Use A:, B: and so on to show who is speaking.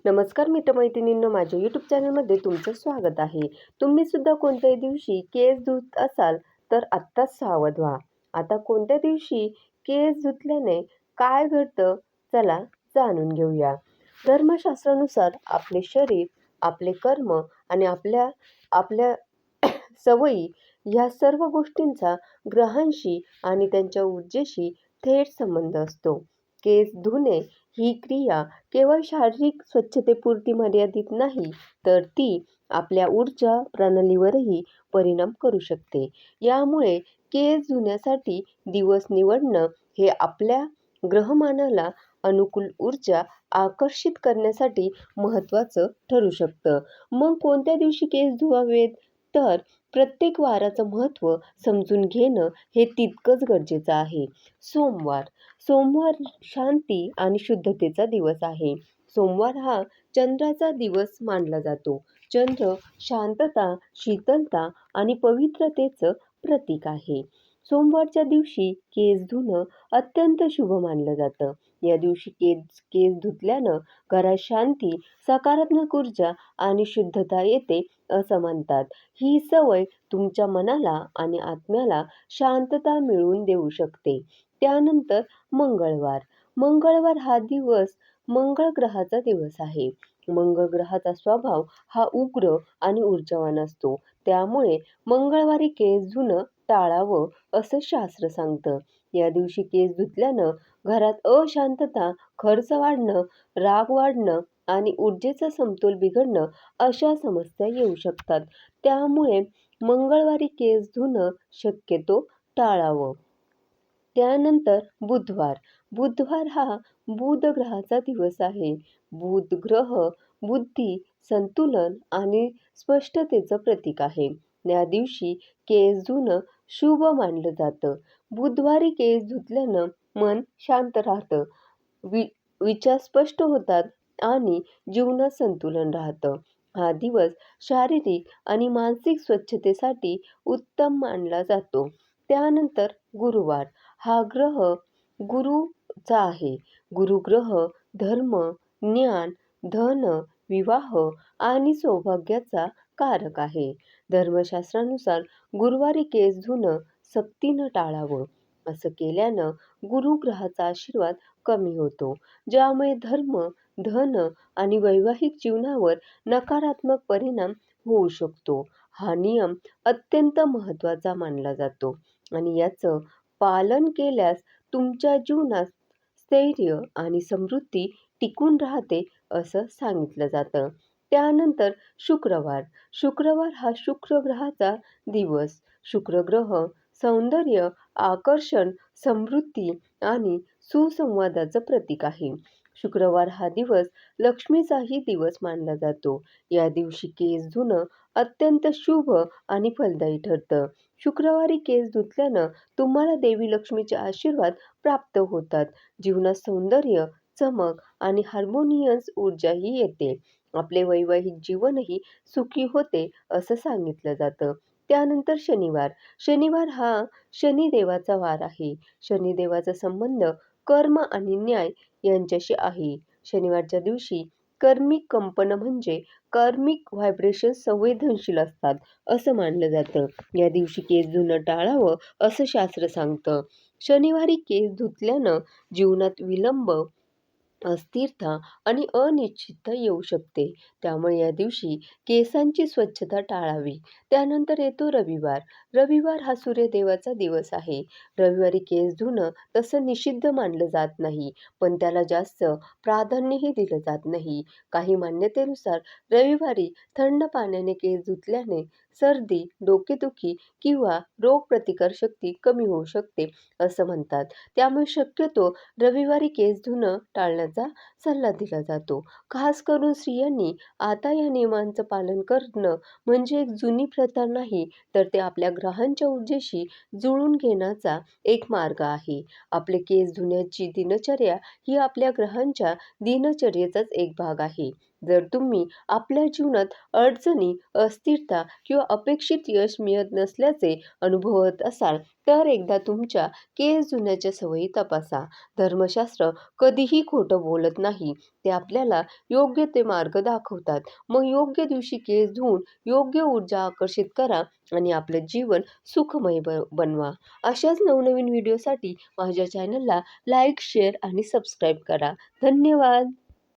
A: नमस्कार मित्रमैत्रिणींनो, माझ्या यूट्यूब चॅनलमध्ये तुमचं स्वागत आहे. तुम्ही सुद्धा कोणत्याही दिवशी केस धुत असाल तर आत्ताच सावध व्हा. आता कोणत्या दिवशी केस धुतल्याने काय घडतं, चला जाणून घेऊया. धर्मशास्त्रानुसार आपले शरीर, आपले कर्म आणि आपल्या आपल्या सवयी ह्या सर्व गोष्टींचा ग्रहांशी आणि त्यांच्या ऊर्जेशी थेट संबंध असतो. केस धुणे ही क्रिया केवळ शारीरिक स्वच्छतेपुरती मर्यादित नाही, तर ती आपल्या ऊर्जा प्रणालीवरही परिणाम करू शकते. यामुळे केस धुण्यासाठी दिवस निवडणं हे आपल्या ग्रहमानाला अनुकूल ऊर्जा आकर्षित करण्यासाठी महत्त्वाचं ठरू शकतं. मग कोणत्या दिवशी केस धुवावेत? तर प्रत्येक वाराचं महत्त्व समजून घेणं हे तितकंच गरजेचं आहे. सोमवार. सोमवार शांती आणि शुद्धतेचा दिवस आहे. सोमवार हा चंद्राचा दिवस मानला जातो. चंद्र शांतता, शीतलता आणि पवित्रतेचं प्रतीक आहे. सोमवारच्या दिवशी केस धुणं अत्यंत शुभ मानलं जातं. या दिवशी केस केस धुतल्यानं घरात शांती, सकारात्मक ऊर्जा आणि शुद्धता येते असं म्हणतात. ही सवय तुमच्या मनाला आणि आत्म्याला शांतता मिळवून देऊ शकते. त्यानंतर मंगळवार. मंगळवार हा दिवस मंगळ ग्रहाचा दिवस आहे. मंगळ ग्रहाचा स्वभाव हा उग्र आणि ऊर्जावान असतो. त्यामुळे मंगळवारी केस धुणं टाळावं असं शास्त्र सांगतं. या दिवशी केस धुतल्यानं घरात अशांतता, खर्च वाढणं, राग वाढणं आणि ऊर्जेचा समतोल बिघडणं अशा समस्या येऊ शकतात. त्यामुळे मंगळवारी केस धुणं शक्यतो टाळावं. त्यानंतर बुधवार. बुधवार हा बुध ग्रहाचा दिवस आहे. बुध ग्रह बुद्धी, संतुलन आणि स्पष्टतेचं प्रतीक आहे. या दिवशी केस धुणं शुभ मानलं जातं. बुधवारी केस धुतल्यानं मन शांत राहतं, वि विचार स्पष्ट होतात आणि जीवनात संतुलन राहतं. हा दिवस शारीरिक आणि मानसिक स्वच्छतेसाठी उत्तम मानला जातो. त्यानंतर गुरुवार. हा ग्रह गुरुचा आहे. गुरुग्रह धर्म, ज्ञान, धन, विवाह आणि सौभाग्याचा कारक आहे. धर्मशास्त्रानुसार गुरुवारी केस धुणं सक्तीनं टाळावं. असं केल्यानं गुरुग्रहाचा आशीर्वाद कमी होतो, ज्यामुळे धर्म, धन आणि वैवाहिक जीवनावर नकारात्मक परिणाम होऊ शकतो. हा नियम अत्यंत महत्त्वाचा मानला जातो आणि याचं पालन केल्यास तुमच्या जीवनात स्थैर्य आणि समृद्धी टिकून राहते असं सांगितलं जातं. त्यानंतर शुक्रवार. शुक्रवार हा शुक्र ग्रहाचा दिवस. शुक्र ग्रह सौंदर्य, आकर्षण, समृद्धी आणि सुसंवादाचं प्रतीक आहे. शुक्रवार हा दिवस लक्ष्मीचाही दिवस मानला जातो. या दिवशी केस धुणं अत्यंत शुभ आणि फलदायी ठरतं. शुक्रवारी केस धुतल्यानं तुम्हाला देवी लक्ष्मीचे आशीर्वाद प्राप्त होतात. जीवनात सौंदर्य, चमक आणि हार्मोनियस ऊर्जाही येते. आपले वैवाहिक जीवनही सुखी होते असं सांगितलं जातं. त्यानंतर शनिवार. शनिवार हा शनिदेवाचा वार आहे. शनिदेवाचा संबंध कर्म आणि न्याय यांच्याशी आहे. शनिवारच्या दिवशी कर्मिक कंपन म्हणजे कार्मिक व्हायब्रेशन संवेदनशील असतात असं मानलं जातं. या दिवशी केस धुणं टाळावं असं शास्त्र सांगतं. शनिवारी केस धुतल्यानं जीवनात विलंब, अस्थिरता आणि अनिश्चितता येऊ शकते. त्यामुळे या दिवशी केसांची स्वच्छता टाळावी. त्यानंतर येतो रविवार. रविवार हा सूर्यदेवाचा दिवस आहे. रविवारी केस धुणं तसं निषिद्ध मानलं जात नाही, पण त्याला जास्त प्राधान्यही दिलं जात नाही. काही मान्यतेनुसार रविवारी थंड पाण्याने केस धुतल्याने सर्दी, डोकेदुखी किंवा रोगप्रतिकारशक्ती कमी होऊ शकते असं म्हणतात. त्यामुळे शक्यतो रविवारी केस धुणं टाळण्याचा सल्ला दिला जातो. खास करून स्त्रियांनी आता या नियमांचं पालन करणं म्हणजे एक जुनी प्रथा नाही, तर ते आपल्या ग्रहांच्या ऊर्जेशी जुळवून घेण्याचा एक मार्ग आहे. आपले केस धुण्याची दिनचर्या ही आपल्या ग्रहांच्या दिनचर्येचाच एक भाग आहे. जर तुम्ही आपल्या जीवनात अडचणी, अस्थिरता किंवा अपेक्षित यश मिळत नसल्याचे अनुभवत असाल, तर एकदा तुमच्या केस धुण्याच्या सवयी तपासा. धर्मशास्त्र कधीही खोटं बोलत नाही. ते आपल्याला योग्य ते मार्ग दाखवतात. मग योग्य दिवशी केस धुवून योग्य ऊर्जा आकर्षित करा आणि आपलं जीवन सुखमय बनवा. अशाच नवनवीन व्हिडिओसाठी माझ्या चॅनलला लाईक, शेअर आणि सबस्क्राईब करा. धन्यवाद.